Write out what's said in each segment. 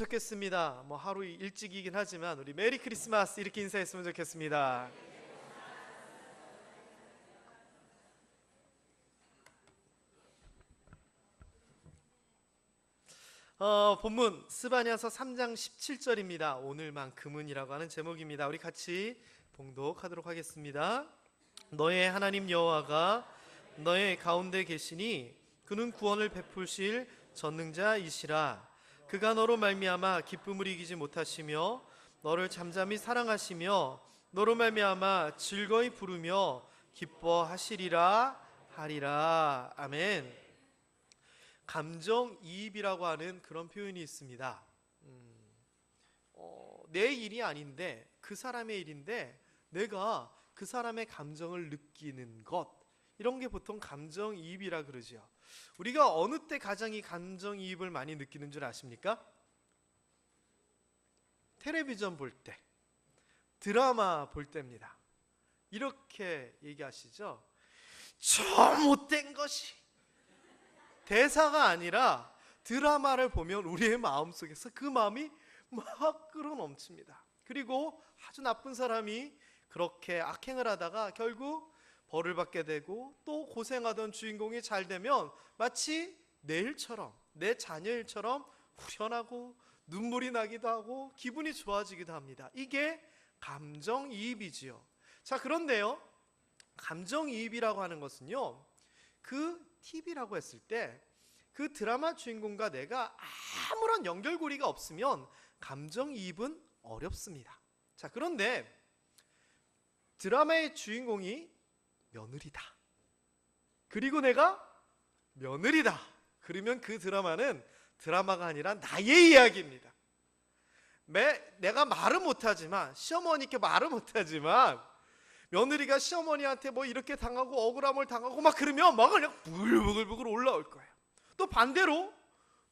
좋겠습니다. 뭐 하루 일찍이긴 하지만 우리 메리 크리스마스 이렇게 인사했으면 좋겠습니다. 본문 스바냐서 3장 17절입니다. 오늘만큼은이라고 하는 제목입니다. 우리 같이 봉독하도록 하겠습니다. 너의 하나님 여호와가 너의 가운데 계시니 그는 구원을 베푸실 전능자이시라. 그가 너로 말미암아 기쁨을 이기지 못하시며 너를 잠잠히 사랑하시며 너로 말미암아 즐거이 부르며 기뻐하시리라 하리라. 아멘. 감정이입이라고 하는 그런 표현이 있습니다. 내 일이 아닌데 그 사람의 일인데 내가 그 사람의 감정을 느끼는 것, 이런 게 보통 감정이입이라 그러죠. 우리가 어느 때 가장 이 감정이입을 많이 느끼는 줄 아십니까? 텔레비전 볼 때, 드라마 볼 때입니다. 이렇게 얘기하시죠. 저 못된 것이, 대사가 아니라 드라마를 보면 우리의 마음속에서 그 마음이 막 끌어넘칩니다. 그리고 아주 나쁜 사람이 그렇게 악행을 하다가 결국 벌을 받게 되고, 또 고생하던 주인공이 잘 되면 마치 내 일처럼, 내 자녀 일처럼 후련하고 눈물이 나기도 하고 기분이 좋아지기도 합니다. 이게 감정이입이지요. 자, 그런데요, 감정이입이라고 하는 것은요, 그 TV라고 했을 때 그 드라마 주인공과 내가 아무런 연결고리가 없으면 감정이입은 어렵습니다. 자, 그런데 드라마의 주인공이 며느리다, 그리고 내가 며느리다, 그러면 그 드라마는 드라마가 아니라 나의 이야기입니다. 내가 말은 못하지만, 시어머니께 말은 못하지만 며느리가 시어머니한테 뭐 이렇게 당하고 억울함을 당하고 막 그러면 막 그냥 부글부글 올라올 거예요. 또 반대로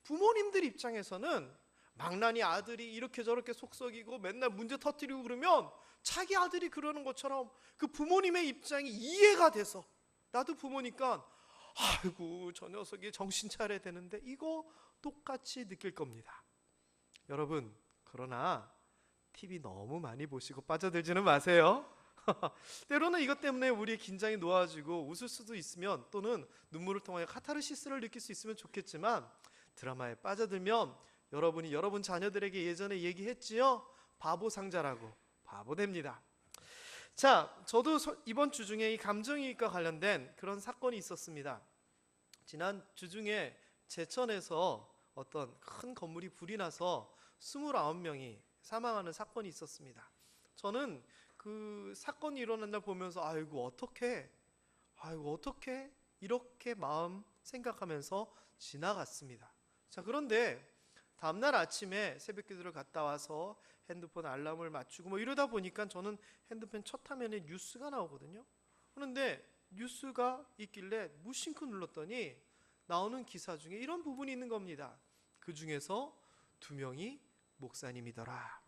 부모님들 입장에서는 망나니 아들이 이렇게 저렇게 속썩이고 맨날 문제 터뜨리고 그러면 자기 아들이 그러는 것처럼 그 부모님의 입장이 이해가 돼서, 나도 부모니까 아이고 저 녀석이 정신 차려야 되는데, 이거 똑같이 느낄 겁니다. 여러분, 그러나 TV 너무 많이 보시고 빠져들지는 마세요. 때로는 이것 때문에 우리의 긴장이 놓아지고 웃을 수도 있으면, 또는 눈물을 통하여 카타르시스를 느낄 수 있으면 좋겠지만, 드라마에 빠져들면 여러분이 여러분 자녀들에게 예전에 얘기했지요? 바보 상자라고, 바보 됩니다. 자, 저도 이번 주 중에 이 감정이입과 관련된 그런 사건이 있었습니다. 지난 주 중에 제천에서 어떤 큰 건물이 불이 나서 29명이 사망하는 사건이 있었습니다. 저는 그 사건이 일어난 날 보면서 아이고 어떻게 이렇게 마음 생각하면서 지나갔습니다. 자, 그런데 다음날 아침에 새벽 기도를 갔다 와서 핸드폰 알람을 맞추고 뭐 이러다 보니까 저는 핸드폰 첫 화면에 뉴스가 나오거든요. 그런데 뉴스가 있길래 무심코 눌렀더니 나오는 기사 중에 이런 부분이 있는 겁니다. 그 중에서 2명이 목사님이더라.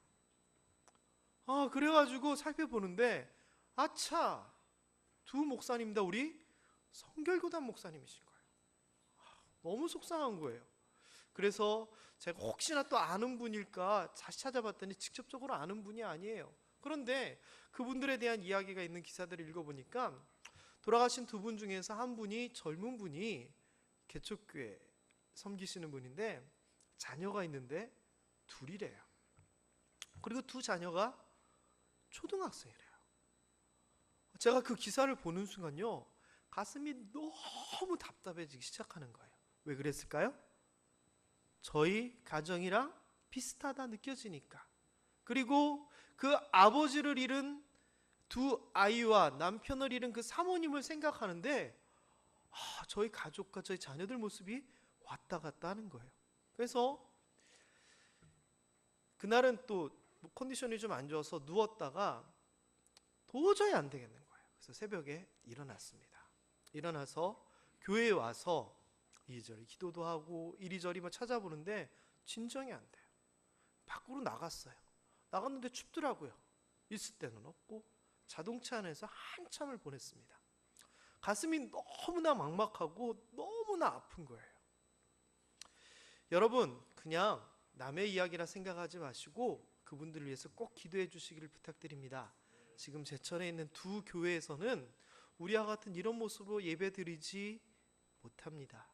그래가지고 살펴보는데, 아차, 2 목사님 다 우리 성결교단 목사님이신 거예요. 너무 속상한 거예요. 그래서 제가 혹시나 또 아는 분일까 다시 찾아봤더니 직접적으로 아는 분이 아니에요. 그런데 그분들에 대한 이야기가 있는 기사들을 읽어보니까 돌아가신 2분 중에서 한 분이, 젊은 분이 개척교회 섬기시는 분인데 자녀가 있는데 2이래요. 그리고 2 자녀가 초등학생이래요. 제가 그 기사를 보는 순간요, 가슴이 너무 답답해지기 시작하는 거예요. 왜 그랬을까요? 저희 가정이랑 비슷하다 느껴지니까. 그리고 그 아버지를 잃은 2 아이와 남편을 잃은 그 사모님을 생각하는데 저희 가족과 저희 자녀들 모습이 왔다 갔다 하는 거예요. 그래서 그날은 또 컨디션이 좀 안 좋아서 누웠다가 도저히 안 되겠는 거예요. 그래서 새벽에 일어났습니다. 일어나서 교회에 와서 이리저리 기도도 하고 이리저리 뭐 찾아보는데 진정이 안 돼요. 밖으로 나갔어요. 나갔는데 춥더라고요. 있을 데는 없고 자동차 안에서 한참을 보냈습니다. 가슴이 너무나 막막하고 너무나 아픈 거예요. 여러분, 그냥 남의 이야기라 생각하지 마시고 그분들을 위해서 꼭 기도해 주시기를 부탁드립니다. 지금 제천에 있는 두 교회에서는 우리와 같은 이런 모습으로 예배드리지 못합니다.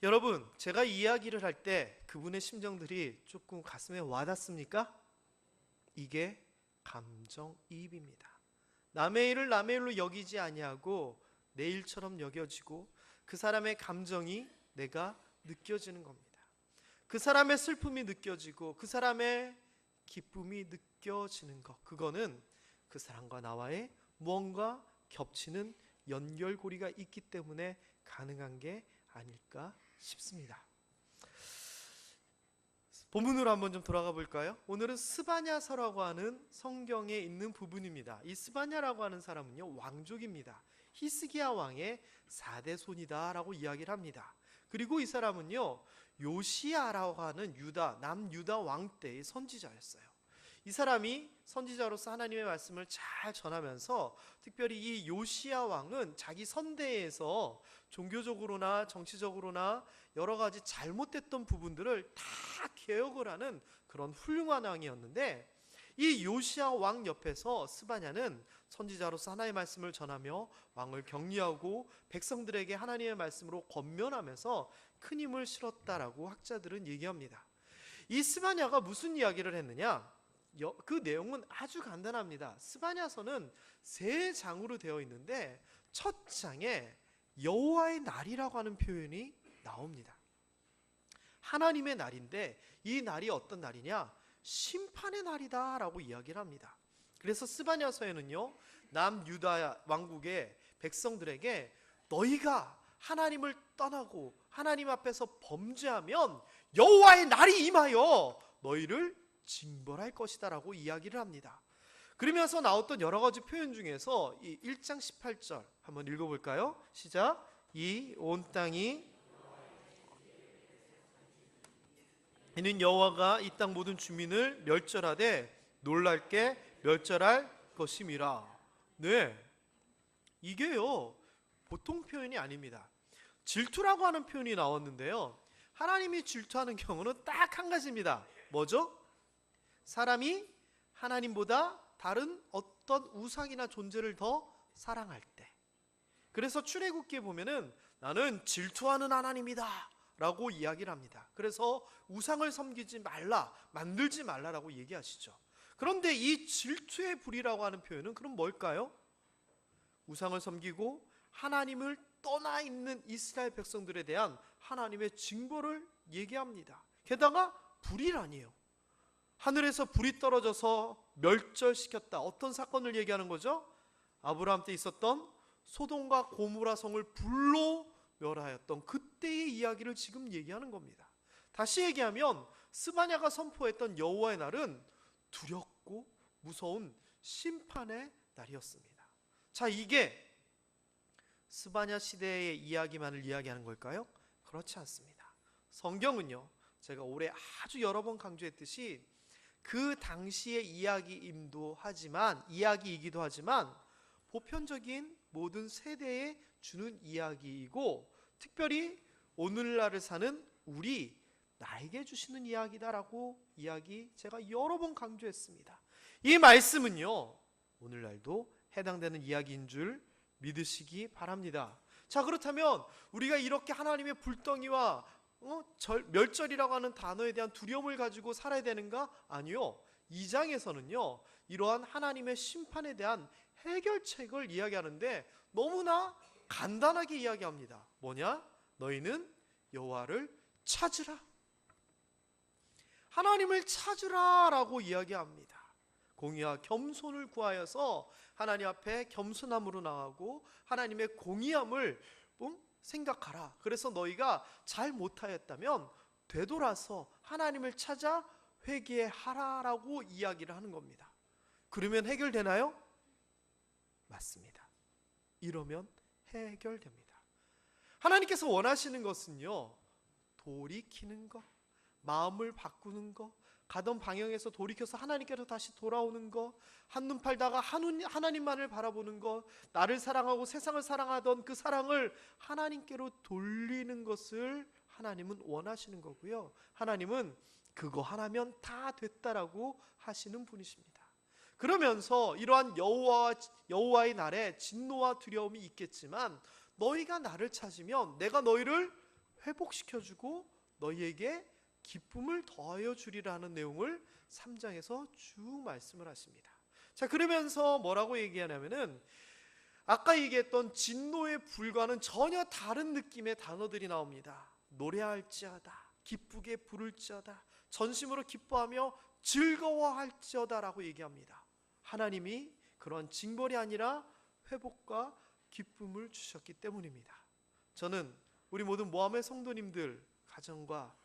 여러분, 제가 이야기를 할 때 그분의 심정들이 조금 가슴에 와닿습니까? 이게 감정이입입니다. 남의 일을 남의 일로 여기지 아니하고 내 일처럼 여겨지고 그 사람의 감정이 내가 느껴지는 겁니다. 그 사람의 슬픔이 느껴지고 그 사람의 기쁨이 느껴지는 것, 그거는 그 사람과 나와의 무언가 겹치는 연결고리가 있기 때문에 가능한 게 아닐까 싶습니다. 본문으로 한번 좀 돌아가 볼까요? 오늘은 스바냐서라고 하는 성경에 있는 부분입니다. 이 스바냐라고 하는 사람은요, 왕족입니다. 히스기야 왕의 4대 손이다 라고 이야기를 합니다. 그리고 이 사람은요, 요시야라고 하는 남유다 왕 때의 선지자였어요. 이 사람이 선지자로서 하나님의 말씀을 잘 전하면서 특별히 이 요시야 왕은 자기 선대에서 종교적으로나 정치적으로나 여러 가지 잘못됐던 부분들을 다 개혁을 하는 그런 훌륭한 왕이었는데, 이 요시야 왕 옆에서 스바냐는 선지자로서 하나님의 말씀을 전하며 왕을 격려하고 백성들에게 하나님의 말씀으로 권면하면서 큰 힘을 실었다라고 학자들은 얘기합니다. 이 스바냐가 무슨 이야기를 했느냐? 그 내용은 아주 간단합니다. 스바냐서는 3장으로 되어 있는데 첫 장에 여호와의 날이라고 하는 표현이 나옵니다. 하나님의 날인데 이 날이 어떤 날이냐? 심판의 날이다 라고 이야기를 합니다. 그래서 스바냐서에는요, 남유다 왕국의 백성들에게 너희가 하나님을 떠나고 하나님 앞에서 범죄하면 여호와의 날이 임하여 너희를 징벌할 것이다 라고 이야기를 합니다. 그러면서 나왔던 여러 가지 표현 중에서 이 1장 18절 한번 읽어볼까요? 시작. 이 온 땅이 이는 여호와가 이 땅 모든 주민을 멸절하되 놀랄게 멸절할 것임이라. 네, 이게요 보통 표현이 아닙니다. 질투라고 하는 표현이 나왔는데요, 하나님이 질투하는 경우는 딱 한 가지입니다. 뭐죠? 사람이 하나님보다 다른 어떤 우상이나 존재를 더 사랑할 때. 그래서 출애굽기에 보면은 나는 질투하는 하나님이다 라고 이야기를 합니다. 그래서 우상을 섬기지 말라, 만들지 말라라고 얘기하시죠. 그런데 이 질투의 불이라고 하는 표현은 그럼 뭘까요? 우상을 섬기고 하나님을 떠나 있는 이스라엘 백성들에 대한 하나님의 징벌을 얘기합니다. 게다가 불이라니요, 하늘에서 불이 떨어져서 멸절시켰다. 어떤 사건을 얘기하는 거죠? 아브라함 때 있었던 소돔과 고모라 성을 불로 멸하였던 그때의 이야기를 지금 얘기하는 겁니다. 다시 얘기하면 스바냐가 선포했던 여호와의 날은 두렵고 무서운 심판의 날이었습니다. 자, 이게 스바냐 시대의 이야기만을 이야기하는 걸까요? 그렇지 않습니다. 성경은요, 제가 올해 아주 여러 번 강조했듯이 그 당시의 이야기이기도 하지만 보편적인 모든 세대에 주는 이야기이고, 특별히 오늘날을 사는 나에게 주시는 이야기다라고 제가 여러 번 강조했습니다. 이 말씀은요, 오늘날도 해당되는 이야기인 줄 믿으시기 바랍니다. 자, 그렇다면 우리가 이렇게 하나님의 불덩이와 멸절이라고 하는 단어에 대한 두려움을 가지고 살아야 되는가? 아니요. 2장에서는요, 이러한 하나님의 심판에 대한 해결책을 이야기하는데 너무나 간단하게 이야기합니다. 뭐냐? 너희는 여호와를 찾으라. 하나님을 찾으라 라고 이야기합니다. 공의와 겸손을 구하여서 하나님 앞에 겸손함으로 나가고 하나님의 공의함을 생각하라. 그래서 너희가 잘 못하였다면 되돌아서 하나님을 찾아 회개하라 라고 이야기를 하는 겁니다. 그러면 해결되나요? 맞습니다. 이러면 해결됩니다. 하나님께서 원하시는 것은요, 돌이키는 것, 마음을 바꾸는 것, 가던 방향에서 돌이켜서 하나님께로 다시 돌아오는 것, 한눈 팔다가 하나님만을 바라보는 것, 나를 사랑하고 세상을 사랑하던 그 사랑을 하나님께로 돌리는 것을 하나님은 원하시는 거고요. 하나님은 그거 하나면 다 됐다라고 하시는 분이십니다. 그러면서 이러한 여호와의 날에 진노와 두려움이 있겠지만 너희가 나를 찾으면 내가 너희를 회복시켜주고 너희에게 기쁨을 더하여 주리라는 내용을 3장에서 쭉 말씀을 하십니다. 자, 그러면서 뭐라고 얘기하냐면은 아까 얘기했던 진노의 불과는 전혀 다른 느낌의 단어들이 나옵니다. 노래할지어다, 기쁘게 부를지어다, 전심으로 기뻐하며 즐거워할지어다 라고 얘기합니다. 하나님이 그런 징벌이 아니라 회복과 기쁨을 주셨기 때문입니다. 저는 우리 모든 모함의 성도님들 가정과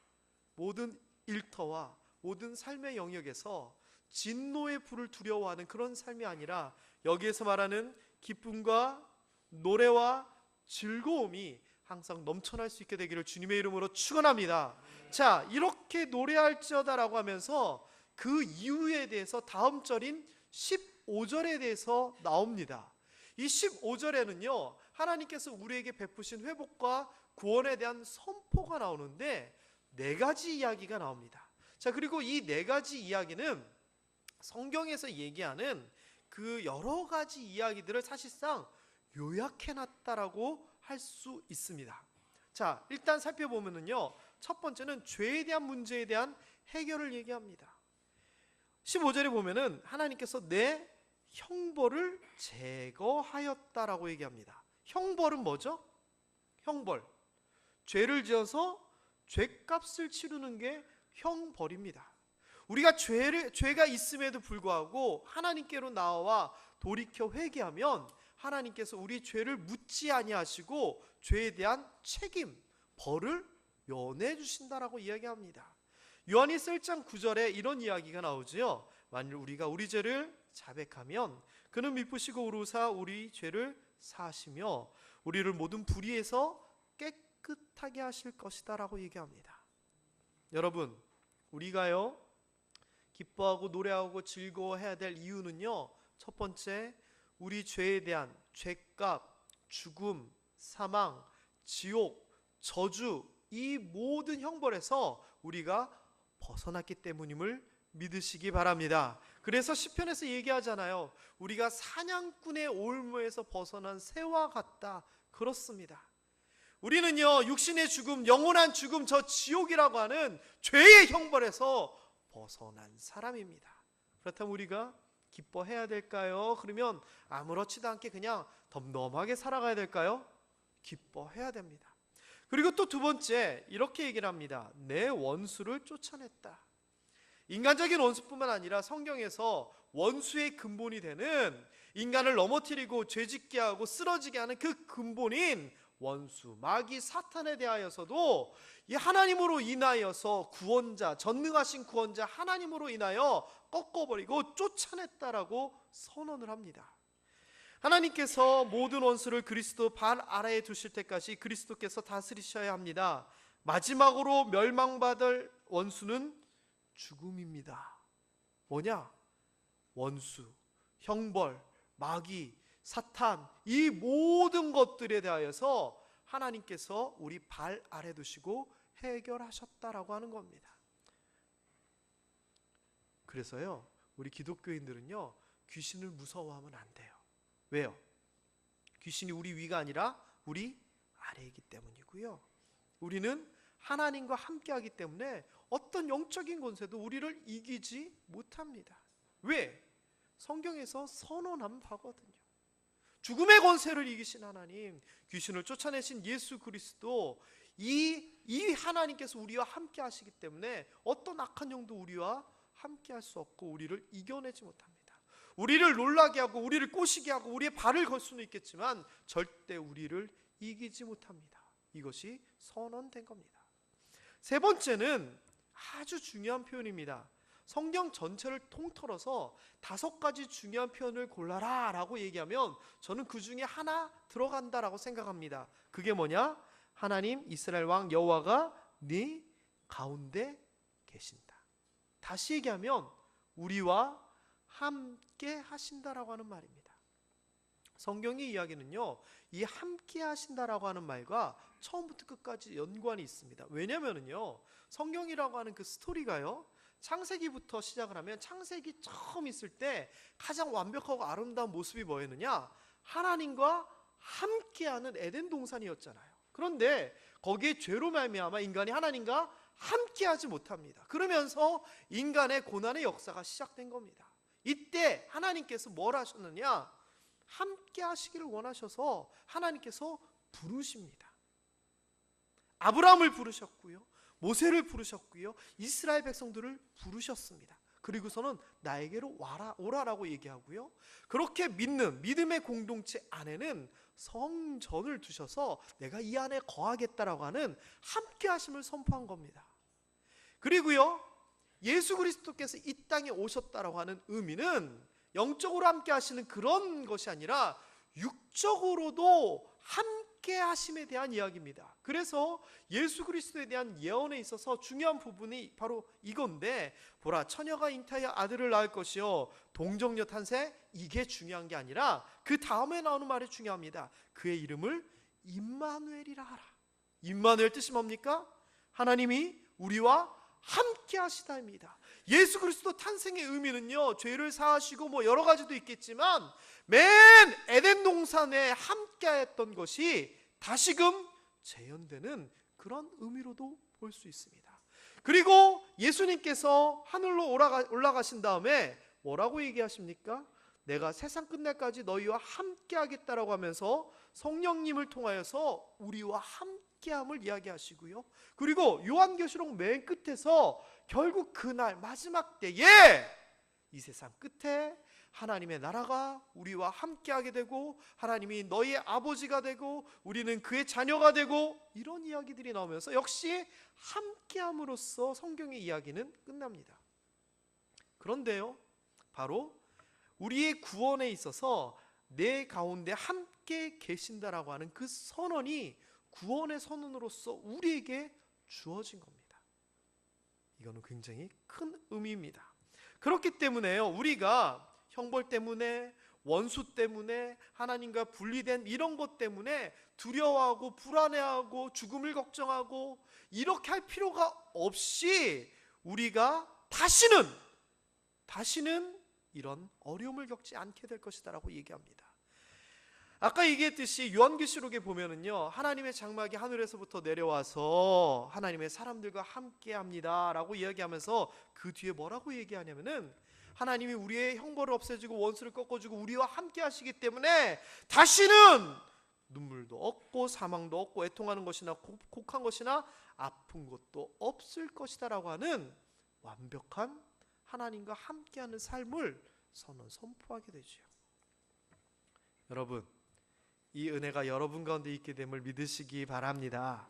모든 일터와 모든 삶의 영역에서 진노의 불을 두려워하는 그런 삶이 아니라 여기에서 말하는 기쁨과 노래와 즐거움이 항상 넘쳐날 수 있게 되기를 주님의 이름으로 축원합니다. 자, 이렇게 노래할지어다라고 하면서 그 이유에 대해서 다음 절인 15절에 대해서 나옵니다. 이 15절에는요 하나님께서 우리에게 베푸신 회복과 구원에 대한 선포가 나오는데 4가지 이야기가 나옵니다. 자, 그리고 이 4가지 이야기는 성경에서 얘기하는 그 여러 가지 이야기들을 사실상 요약해놨다라고 할 수 있습니다. 자, 일단 살펴보면은요 첫 번째는 죄에 대한 문제에 대한 해결을 얘기합니다. 15절에 보면은 하나님께서 내 형벌을 제거하였다라고 얘기합니다. 형벌은 뭐죠? 형벌, 죄를 지어서 죄값을 치르는 게 형벌입니다. 우리가 죄가 있음에도 불구하고 하나님께로 나와 돌이켜 회개하면 하나님께서 우리 죄를 묻지 아니하시고 죄에 대한 책임, 벌을 면해 주신다라고 이야기합니다. 요한일서 1장 9절에 이런 이야기가 나오지요. 만일 우리가 우리 죄를 자백하면 그는 미쁘시고 의로우사 우리 죄를 사하시며 우리를 모든 불의에서 깨끗하게 하실 것이다 라고 얘기합니다. 여러분, 우리가요 기뻐하고 노래하고 즐거워해야 될 이유는요 첫 번째, 우리 죄에 대한 죄값, 죽음, 사망, 지옥, 저주, 이 모든 형벌에서 우리가 벗어났기 때문임을 믿으시기 바랍니다. 그래서 시편에서 얘기하잖아요. 우리가 사냥꾼의 올무에서 벗어난 새와 같다. 그렇습니다. 우리는요 육신의 죽음, 영원한 죽음, 저 지옥이라고 하는 죄의 형벌에서 벗어난 사람입니다. 그렇다면 우리가 기뻐해야 될까요? 그러면 아무렇지도 않게 그냥 덤덤하게 살아가야 될까요? 기뻐해야 됩니다. 그리고 또 두 번째 이렇게 얘기를 합니다. 내 원수를 쫓아냈다. 인간적인 원수뿐만 아니라 성경에서 원수의 근본이 되는 인간을 넘어뜨리고 죄짓게 하고 쓰러지게 하는 그 근본인 원수, 마귀, 사탄에 대하여서도 이 하나님으로 인하여서 구원자, 전능하신 구원자 하나님으로 인하여 꺾어버리고 쫓아냈다라고 선언을 합니다. 하나님께서 모든 원수를 그리스도 발 아래에 두실 때까지 그리스도께서 다스리셔야 합니다. 마지막으로 멸망받을 원수는 죽음입니다. 뭐냐? 원수, 형벌, 마귀, 사탄, 이 모든 것들에 대하여서 하나님께서 우리 발 아래 두시고 해결하셨다라고 하는 겁니다. 그래서요 우리 기독교인들은요 귀신을 무서워하면 안 돼요. 왜요? 귀신이 우리 위가 아니라 우리 아래이기 때문이고요. 우리는 하나님과 함께하기 때문에 어떤 영적인 권세도 우리를 이기지 못합니다. 왜? 성경에서 선언한 바거든요. 죽음의 권세를 이기신 하나님, 귀신을 쫓아내신 예수 그리스도, 이 하나님께서 우리와 함께 하시기 때문에 어떤 악한 영도 우리와 함께 할 수 없고 우리를 이겨내지 못합니다. 우리를 놀라게 하고 우리를 꼬시게 하고 우리의 발을 걸 수는 있겠지만 절대 우리를 이기지 못합니다. 이것이 선언된 겁니다. 세 번째는 아주 중요한 표현입니다. 성경 전체를 통틀어서 5가지 중요한 표현을 골라라 라고 얘기하면 저는 그 중에 하나 들어간다라고 생각합니다. 그게 뭐냐? 하나님 이스라엘 왕 여호와가 네 가운데 계신다. 다시 얘기하면 우리와 함께 하신다라고 하는 말입니다. 성경의 이야기는요, 이 함께 하신다라고 하는 말과 처음부터 끝까지 연관이 있습니다. 왜냐면은요, 성경이라고 하는 그 스토리가요, 창세기부터 시작을 하면 창세기 처음 있을 때 가장 완벽하고 아름다운 모습이 뭐였느냐? 하나님과 함께하는 에덴 동산이었잖아요. 그런데 거기에 죄로 말미암아 인간이 하나님과 함께하지 못합니다. 그러면서 인간의 고난의 역사가 시작된 겁니다. 이때 하나님께서 뭘 하셨느냐? 함께 하시기를 원하셔서 하나님께서 부르십니다. 아브라함을 부르셨고요, 모세를 부르셨고요, 이스라엘 백성들을 부르셨습니다. 그리고서는 나에게로 오라라고 얘기하고요, 그렇게 믿는 믿음의 공동체 안에는 성전을 두셔서 내가 이 안에 거하겠다라고 하는 함께 하심을 선포한 겁니다. 그리고요, 예수 그리스도께서 이 땅에 오셨다라고 하는 의미는 영적으로 함께 하시는 그런 것이 아니라 육적으로도 함께 하심에 대한 이야기입니다. 그래서 예수 그리스도에 대한 예언에 있어서 중요한 부분이 바로 이건데, 보라, 처녀가 잉타하여 아들을 낳을 것이요 동정녀 탄생, 이게 중요한 게 아니라 그 다음에 나오는 말이 중요합니다. 그의 이름을 임마누엘이라 하라. 임마누엘 뜻이 뭡니까? 하나님이 우리와 함께 하시다입니다. 예수 그리스도 탄생의 의미는요, 죄를 사하시고 여러 가지도 있겠지만 맨 에덴 동산에 함께 했던 것이 다시금 재현되는 그런 의미로도 볼 수 있습니다. 그리고 예수님께서 하늘로 올라가신 다음에 뭐라고 얘기하십니까? 내가 세상 끝날까지 너희와 함께 하겠다라고 하면서 성령님을 통하여서 우리와 함께함을 이야기하시고요, 그리고 요한계시록 맨 끝에서 결국 그날 마지막 때에 이 세상 끝에 하나님의 나라가 우리와 함께하게 되고 하나님이 너희의 아버지가 되고 우리는 그의 자녀가 되고, 이런 이야기들이 나오면서 역시 함께함으로써 성경의 이야기는 끝납니다. 그런데요, 바로 우리의 구원에 있어서 내 가운데 함께 계신다라고 하는 그 선언이 구원의 선언으로서 우리에게 주어진 겁니다. 이거는 굉장히 큰 의미입니다. 그렇기 때문에요, 우리가 형벌 때문에, 원수 때문에, 하나님과 분리된 이런 것 때문에 두려워하고 불안해하고 죽음을 걱정하고 이렇게 할 필요가 없이 우리가 다시는 이런 어려움을 겪지 않게 될 것이다 라고 얘기합니다. 아까 얘기했듯이 요한계시록에 보면은요, 하나님의 장막이 하늘에서부터 내려와서 하나님의 사람들과 함께 합니다 라고 이야기하면서 그 뒤에 뭐라고 얘기하냐면은 하나님이 우리의 형벌을 없애주고 원수를 꺾어주고 우리와 함께 하시기 때문에 다시는 눈물도 없고 사망도 없고 애통하는 것이나 곡한 것이나 아픈 것도 없을 것이다 라고 하는 완벽한 하나님과 함께하는 삶을 선포하게 되죠. 여러분, 이 은혜가 여러분 가운데 있게 됨을 믿으시기 바랍니다.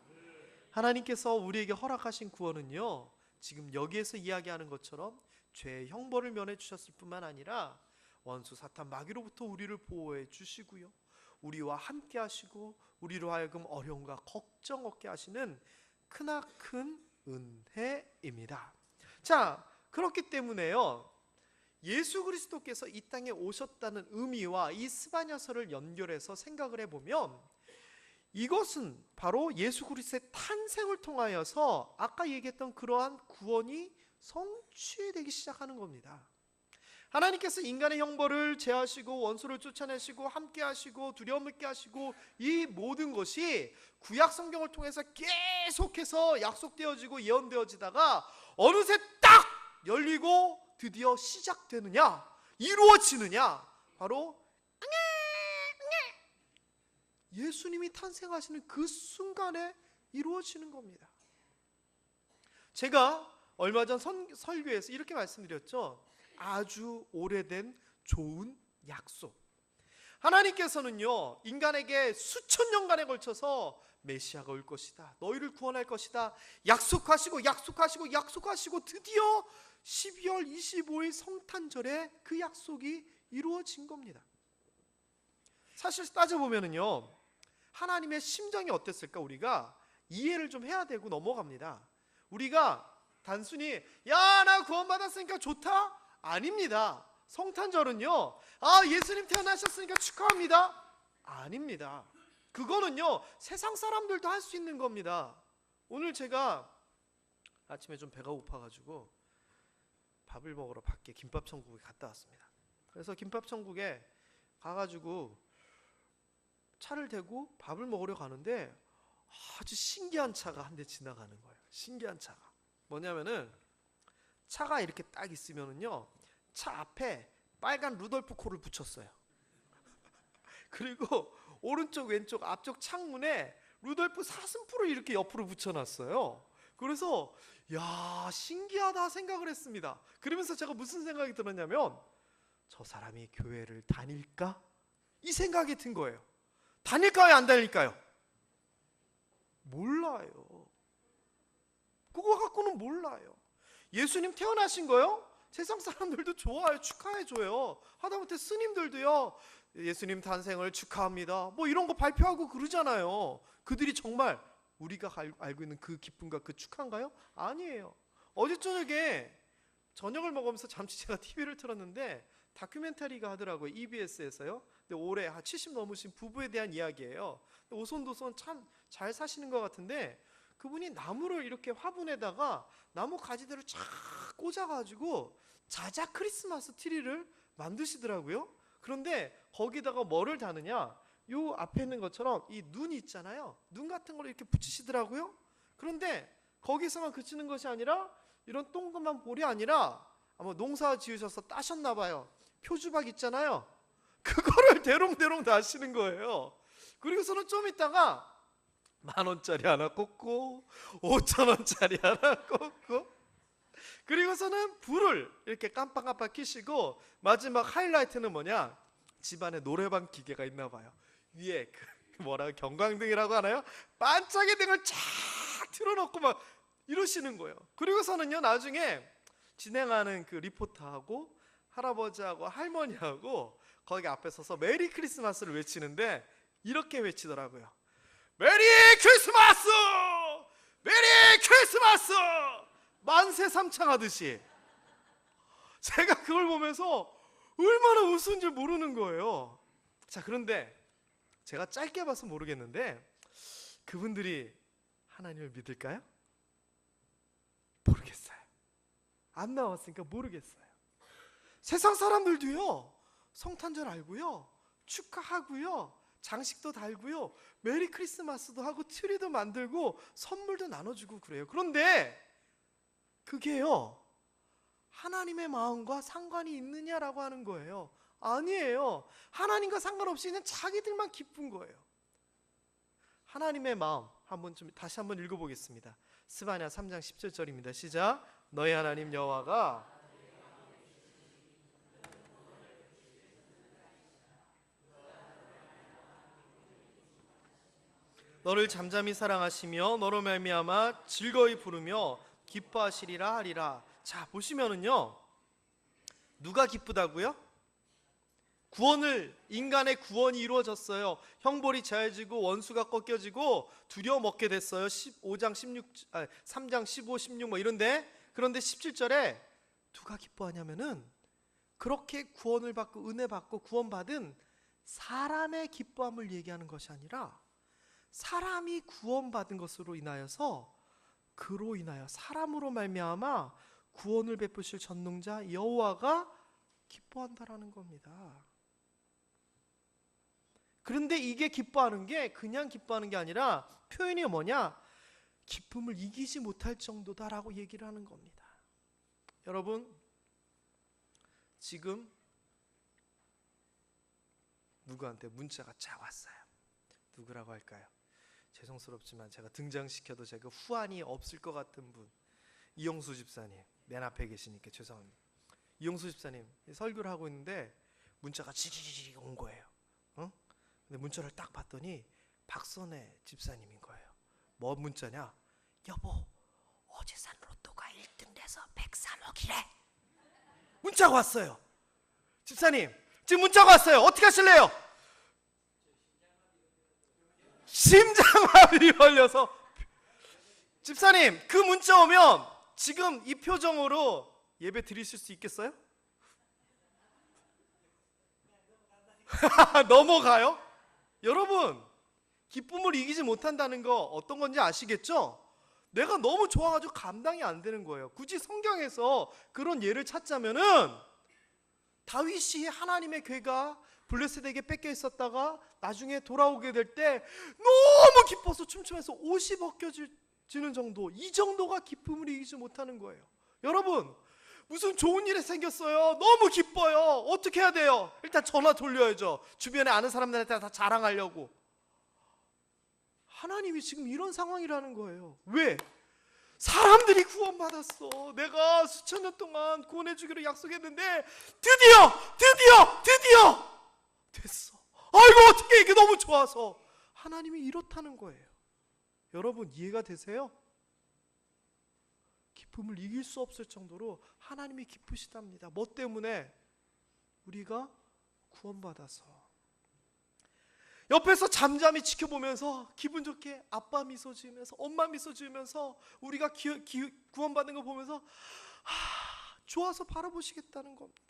하나님께서 우리에게 허락하신 구원은요, 지금 여기에서 이야기하는 것처럼 죄의 형벌을 면해 주셨을 뿐만 아니라 원수 사탄 마귀로부터 우리를 보호해 주시고요, 우리와 함께 하시고 우리로 하여금 어려움과 걱정 없게 하시는 크나큰 은혜입니다. 자, 그렇기 때문에요, 예수 그리스도께서 이 땅에 오셨다는 의미와 이 스바냐서를 연결해서 생각을 해보면 이것은 바로 예수 그리스도의 탄생을 통하여서 아까 얘기했던 그러한 구원이 성취되기 시작하는 겁니다. 하나님께서 인간의 형벌을 제하시고 원수를 쫓아내시고 함께 하시고 두려움 있게 하시고 이 모든 것이 구약 성경을 통해서 계속해서 약속되어지고 예언되어지다가 어느새 딱 열리고 드디어 시작되느냐, 이루어지느냐, 바로 예수님이 탄생하시는 그 순간에 이루어지는 겁니다. 제가 얼마 전 설교에서 이렇게 말씀드렸죠. 아주 오래된 좋은 약속. 하나님께서는요, 인간에게 수천 년간에 걸쳐서 메시아가 올 것이다, 너희를 구원할 것이다 약속하시고 드디어 12월 25일 성탄절에 그 약속이 이루어진 겁니다. 사실 따져보면은요, 하나님의 심정이 어땠을까 우리가 이해를 좀 해야 되고 넘어갑니다. 우리가 단순히 야, 나 구원받았으니까 좋다? 아닙니다. 성탄절은요, 예수님 태어나셨으니까 축하합니다, 아닙니다. 그거는요 세상 사람들도 할 수 있는 겁니다. 오늘 제가 아침에 좀 배가 고파가지고 밥을 먹으러 밖에 김밥천국에 갔다 왔습니다. 그래서 김밥천국에 가가지고 차를 대고 밥을 먹으러 가는데 아주 신기한 차가 한 대 지나가는 거예요. 신기한 차가 뭐냐면은, 차가 이렇게 딱 있으면은요 차 앞에 빨간 루돌프 코를 붙였어요. 그리고 오른쪽 왼쪽 앞쪽 창문에 루돌프 사슴뿔을 이렇게 옆으로 붙여놨어요. 그래서 야, 신기하다 생각을 했습니다. 그러면서 제가 무슨 생각이 들었냐면, 저 사람이 교회를 다닐까? 이 생각이 든 거예요. 다닐까요, 안 다닐까요? 몰라요. 그거 갖고는 몰라요. 예수님 태어나신 거요? 세상 사람들도 좋아요, 축하해줘요. 하다못해 스님들도요, 예수님 탄생을 축하합니다 뭐 이런 거 발표하고 그러잖아요. 그들이 정말 우리가 알고 있는 그 기쁨과 그 축하인가요? 아니에요. 어제 저녁에 저녁을 먹으면서 잠시 제가 TV를 틀었는데 다큐멘터리가 하더라고요, EBS에서요. 근데 올해 70 넘으신 부부에 대한 이야기예요. 오손도손 참 잘 사시는 것 같은데, 그분이 나무를 이렇게 화분에다가 나무 가지들을 쫙 꽂아가지고 자작 크리스마스 트리를 만드시더라고요. 그런데 거기다가 뭐를 다느냐, 요 앞에 있는 것처럼 이 눈 있잖아요, 눈 같은 걸 이렇게 붙이시더라고요. 그런데 거기서만 그치는 것이 아니라 이런 동그만 볼이 아니라 아마 농사 지으셔서 따셨나 봐요. 표주박 있잖아요, 그거를 대롱대롱 다시는 거예요. 그리고서는 좀 있다가 10,000원짜리 하나 꽂고 5,000원짜리 하나 꽂고, 그리고서는 불을 이렇게 깜빡깜빡 켜시고, 마지막 하이라이트는 뭐냐, 집안에 노래방 기계가 있나 봐요. 위에 경광등이라고 하나요? 반짝이 등을 쫙 틀어놓고 막 이러시는 거예요. 그리고서는요 나중에 진행하는 그 리포터하고 할아버지하고 할머니하고 거기 앞에 서서 메리 크리스마스를 외치는데 이렇게 외치더라고요. 메리 크리스마스! 메리 크리스마스! 만세 삼창하듯이. 제가 그걸 보면서 얼마나 우스운 줄 모르는 거예요. 자, 그런데 제가 짧게 봐서 모르겠는데, 그분들이 하나님을 믿을까요? 모르겠어요. 안 나왔으니까 모르겠어요. 세상 사람들도요 성탄절 알고요, 축하하고요, 장식도 달고요, 메리 크리스마스도 하고 트리도 만들고 선물도 나눠주고 그래요. 그런데 그게요 하나님의 마음과 상관이 있느냐라고 하는 거예요. 아니에요. 하나님과 상관없이 그냥 자기들만 기쁜 거예요. 하나님의 마음 다시 한번 읽어보겠습니다. 스바냐 3장 17절입니다. 시작. 너희 하나님 여호와가 너를 잠잠히 사랑하시며 너로 말미암아 즐거이 부르며 기뻐하시리라 하리라. 자, 보시면은요 누가 기쁘다고요? 인간의 구원이 이루어졌어요. 형벌이 자해지고 원수가 꺾여지고 두려워 먹게 됐어요. 3장 15, 16 뭐 이런데, 그런데 17절에 누가 기뻐하냐면은 그렇게 구원을 받고 은혜 받고 구원받은 사람의 기뻐함을 얘기하는 것이 아니라, 사람이 구원받은 것으로 인하여서 그로 인하여 사람으로 말미암아 구원을 베푸실 전능자 여호와가 기뻐한다라는 겁니다. 그런데 이게 기뻐하는 게 그냥 기뻐하는 게 아니라 표현이 뭐냐, 기쁨을 이기지 못할 정도다라고 얘기를 하는 겁니다. 여러분, 지금 누구한테 문자가 쫙 왔어요. 누구라고 할까요? 죄송스럽지만 제가 등장시켜도 제가 후환이 없을 것 같은 분, 이영수 집사님, 맨 앞에 계시니까 죄송합니다. 이영수 집사님 설교를 하고 있는데 문자가 지지지지 온 거예요. 근데 문자를 딱 봤더니 박선혜 집사님인 거예요. 뭐 문자냐? 여보, 어제 산 로또가 1등 돼서 103억이래. 문자가 왔어요. 집사님, 지금 문자가 왔어요. 어떻게 하실래요? 심장마비 걸려서. 집사님, 그 문자 오면 지금 이 표정으로 예배 드리실 수 있겠어요? 넘어가요? 여러분, 기쁨을 이기지 못한다는 거 어떤 건지 아시겠죠? 내가 너무 좋아가지고 감당이 안 되는 거예요. 굳이 성경에서 그런 예를 찾자면은 다윗이 하나님의 괴가 블레셋에게 뺏겨 있었다가 나중에 돌아오게 될 때 너무 기뻐서 춤추면서 옷이 벗겨지는 정도, 이 정도가 기쁨을 이기지 못하는 거예요. 여러분, 무슨 좋은 일이 생겼어요. 너무 기뻐요. 어떻게 해야 돼요? 일단 전화 돌려야죠. 주변에 아는 사람들한테 다 자랑하려고. 하나님이 지금 이런 상황이라는 거예요. 왜? 사람들이 구원받았어. 내가 수천 년 동안 구원해주기로 약속했는데 드디어 됐어. 아이고, 어떻게 이게 너무 좋아서. 하나님이 이렇다는 거예요. 여러분, 이해가 되세요? 기쁨을 이길 수 없을 정도로 하나님이 기쁘시답니다. 뭐 때문에? 우리가 구원받아서. 옆에서 잠잠히 지켜보면서 기분 좋게 아빠 미소 지으면서 엄마 미소 지으면서 우리가 구원받는 거 보면서 좋아서 바라보시겠다는 겁니다.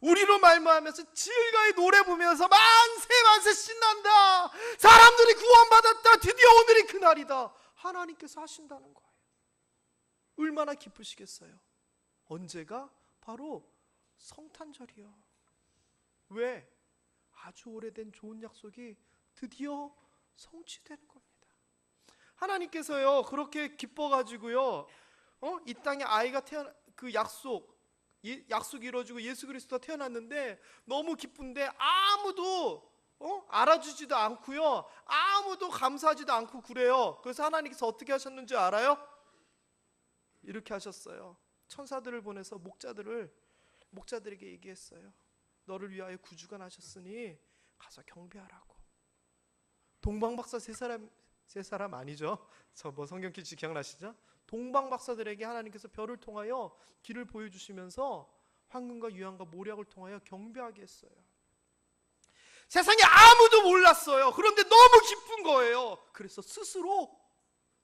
우리로 말미암아서 즐거이 노래 부르면서 만세 신난다. 사람들이 구원받았다. 드디어 오늘이 그날이다. 하나님께서 하신다는 거예요. 얼마나 기쁘시겠어요? 언제가? 바로 성탄절이요. 왜? 아주 오래된 좋은 약속이 드디어 성취되는 겁니다. 하나님께서요 그렇게 기뻐가지고요 이 땅에 아이가 그 약속이 이루어지고 예수 그리스도가 태어났는데 너무 기쁜데 아무도 알아주지도 않고요, 아무도 감사하지도 않고 그래요. 그래서 하나님께서 어떻게 하셨는지 알아요? 이렇게 하셨어요. 천사들을 보내서 목자들에게 얘기했어요. 너를 위하여 구주가 나셨으니 가서 경배하라고. 동방박사 세 사람 아니죠? 저 뭐 성경 퀴즈 기억나시죠? 동방박사들에게 하나님께서 별을 통하여 길을 보여주시면서 황금과 유황과 모략을 통하여 경배하게 했어요. 세상에 아무도 몰랐어요. 그런데 너무 기쁜 거예요. 그래서 스스로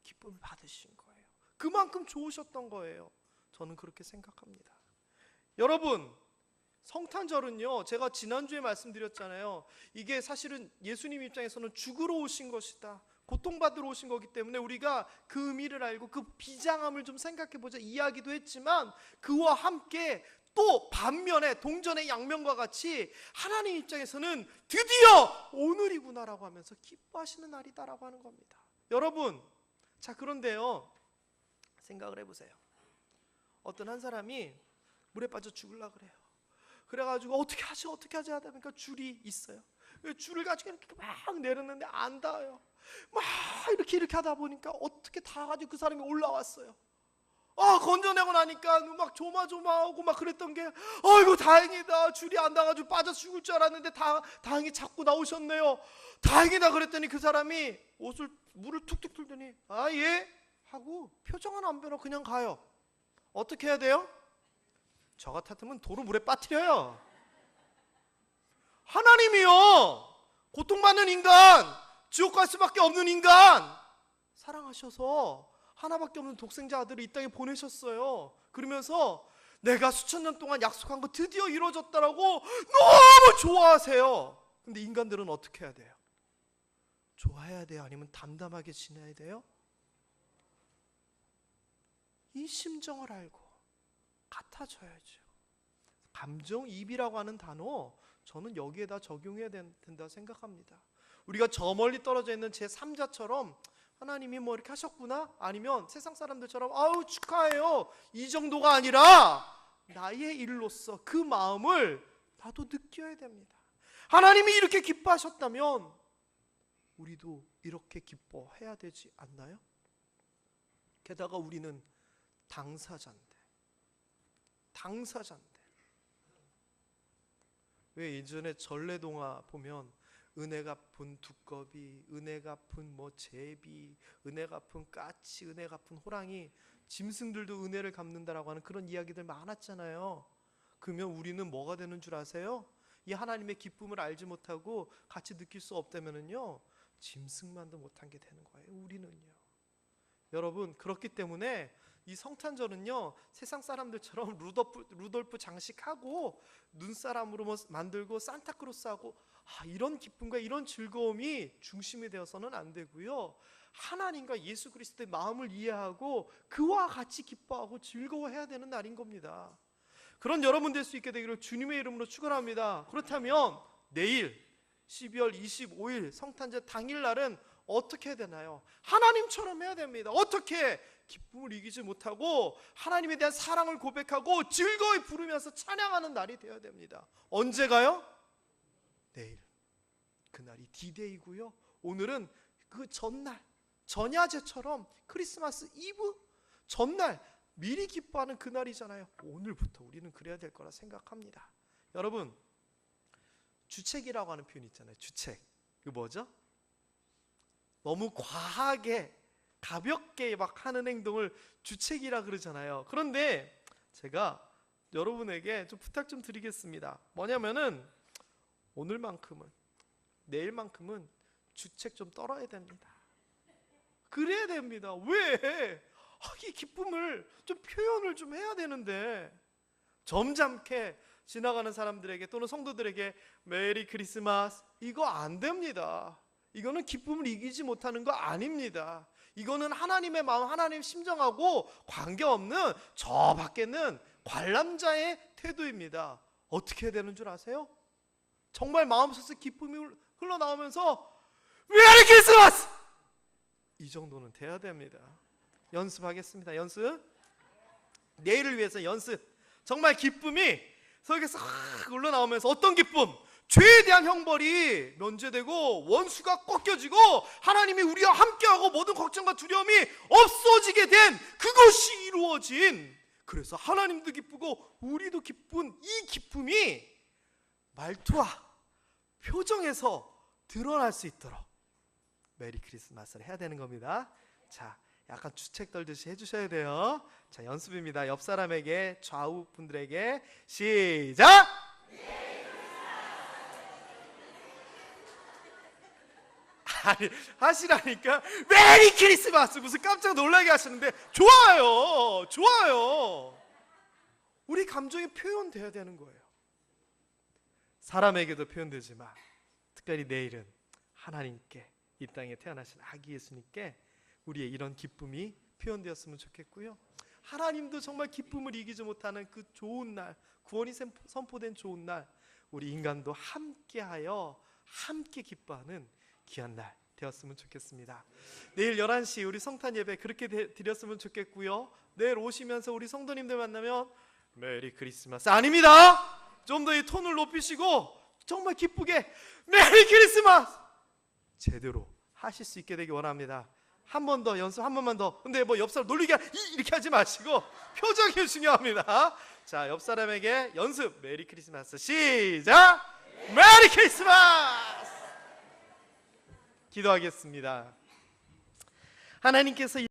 기쁨을 받으신 거예요. 그만큼 좋으셨던 거예요. 저는 그렇게 생각합니다. 여러분, 성탄절은요, 제가 지난주에 말씀드렸잖아요. 이게 사실은 예수님 입장에서는 죽으러 오신 것이다, 고통받으러 오신 거기 때문에 우리가 그 의미를 알고 그 비장함을 좀 생각해보자 이야기도 했지만, 그와 함께 또 반면에 동전의 양면과 같이 하나님 입장에서는 드디어 오늘이구나라고 하면서 기뻐하시는 날이다라고 하는 겁니다. 여러분, 자 그런데요, 생각을 해보세요. 어떤 한 사람이 물에 빠져 죽으려고 그래요. 그래가지고 어떻게 하지 하다 보니까 줄이 있어요. 줄을 가지고 이렇게 막 내렸는데 안 닿아요. 막 이렇게 하다 보니까 어떻게 닿아가지고 그 사람이 올라왔어요. 건져내고 나니까 막 조마조마하고 막 그랬던 게, 아이고 다행이다, 줄이 안 닿아가지고 빠져 죽을 줄 알았는데 다행히 잡고 나오셨네요. 다행이다 그랬더니 그 사람이 물을 툭툭 틀더니 예? 하고 표정은 안 변하고 그냥 가요. 어떻게 해야 돼요? 저 같았으면 도로 물에 빠뜨려요. 하나님이요, 고통받는 인간, 지옥 갈 수밖에 없는 인간 사랑하셔서 하나밖에 없는 독생자 아들을 이 땅에 보내셨어요. 그러면서 내가 수천 년 동안 약속한 거 드디어 이루어졌다라고 너무 좋아하세요. 근데 인간들은 어떻게 해야 돼요? 좋아해야 돼요? 아니면 담담하게 지내야 돼요? 이 심정을 알고 같아져야죠. 감정이입이라고 하는 단어, 저는 여기에다 적용해야 된다 생각합니다. 우리가 저 멀리 떨어져 있는 제3자처럼 하나님이 뭐 이렇게 하셨구나, 아니면 세상 사람들처럼 아우 축하해요, 이 정도가 아니라 나의 일로서 그 마음을 나도 느껴야 됩니다. 하나님이 이렇게 기뻐하셨다면 우리도 이렇게 기뻐해야 되지 않나요? 게다가 우리는 당사자인데. 왜 예전에 전래동화 보면 은혜 갚은 두꺼비, 은혜 갚은 뭐 제비, 은혜 갚은 까치, 은혜 갚은 호랑이, 짐승들도 은혜를 갚는다라고 하는 그런 이야기들 많았잖아요. 그러면 우리는 뭐가 되는 줄 아세요? 이 하나님의 기쁨을 알지 못하고 같이 느낄 수 없다면은요, 짐승만도 못한 게 되는 거예요. 우리는요. 여러분, 그렇기 때문에 이 성탄절은요 세상 사람들처럼 루돌프 장식하고 눈사람으로 뭐 만들고 산타크로스하고 이런 기쁨과 이런 즐거움이 중심이 되어서는 안 되고요, 하나님과 예수 그리스도의 마음을 이해하고 그와 같이 기뻐하고 즐거워해야 되는 날인 겁니다. 그런 여러분 될 수 있게 되기를 주님의 이름으로 축원합니다. 그렇다면 내일 12월 25일 성탄절 당일날은 어떻게 해야 되나요? 하나님처럼 해야 됩니다. 어떻게? 기쁨을 이기지 못하고 하나님에 대한 사랑을 고백하고 즐거이 부르면서 찬양하는 날이 되어야 됩니다. 언제가요? 내일. 그날이 D-Day고요, 오늘은 그 전날, 전야제처럼 크리스마스 이브 전날 미리 기뻐하는 그날이잖아요. 오늘부터 우리는 그래야 될 거라 생각합니다. 여러분, 주책이라고 하는 표현이 있잖아요. 주책. 이거 뭐죠? 너무 과하게 가볍게 막 하는 행동을 주책이라 그러잖아요. 그런데 제가 여러분에게 좀 부탁 좀 드리겠습니다. 뭐냐면은 오늘만큼은, 내일만큼은 주책 좀 떨어야 됩니다. 그래야 됩니다. 왜? 이 기쁨을 좀 표현을 좀 해야 되는데 점잖게 지나가는 사람들에게 또는 성도들에게 메리 크리스마스 이거 안 됩니다. 이거는 기쁨을 이기지 못하는 거 아닙니다. 이거는 하나님의 마음, 하나님 심정하고 관계없는 저 밖에는 관람자의 태도입니다. 어떻게 해야 되는 줄 아세요? 정말 마음속에서 기쁨이 흘러나오면서 메리 크리스마스! 이 정도는 돼야 됩니다. 연습하겠습니다. 연습. 내일을 위해서 연습. 정말 기쁨이 속에서 흘러나오면서 어떤 기쁨? 죄에 대한 형벌이 면제되고 원수가 꺾여지고 하나님이 우리와 함께하고 모든 걱정과 두려움이 없어지게 된 그것이 이루어진, 그래서 하나님도 기쁘고 우리도 기쁜 이 기쁨이 말투와 표정에서 드러날 수 있도록 메리 크리스마스를 해야 되는 겁니다. 자, 약간 주책 떨듯이 해주셔야 돼요. 자, 연습입니다. 옆 사람에게, 좌우 분들에게 시작! 아니, 하시라니까. 메리 크리스마스 무슨 깜짝 놀라게 하시는데 좋아요. 좋아요. 우리 감정이 표현돼야 되는 거예요. 사람에게도 표현되지만 특별히 내일은 하나님께, 이 땅에 태어나신 아기 예수님께 우리의 이런 기쁨이 표현되었으면 좋겠고요, 하나님도 정말 기쁨을 이기지 못하는 그 좋은 날, 구원이 선포된 좋은 날, 우리 인간도 함께하여 함께 기뻐하는 귀한 날 되었으면 좋겠습니다. 내일 11시 우리 성탄 예배 그렇게 드렸으면 좋겠고요, 내일 오시면서 우리 성도님들 만나면 메리 크리스마스 아닙니다. 좀 더 이 톤을 높이시고 정말 기쁘게 메리 크리스마스 제대로 하실 수 있게 되기 원합니다. 한 번 더 연습, 한 번만 더. 근데 뭐 옆 사람 놀리게 이렇게 하지 마시고 표정이 중요합니다. 자, 옆 사람에게 연습. 메리 크리스마스 시작! 메리 크리스마스! 기도하겠습니다. 하나님께서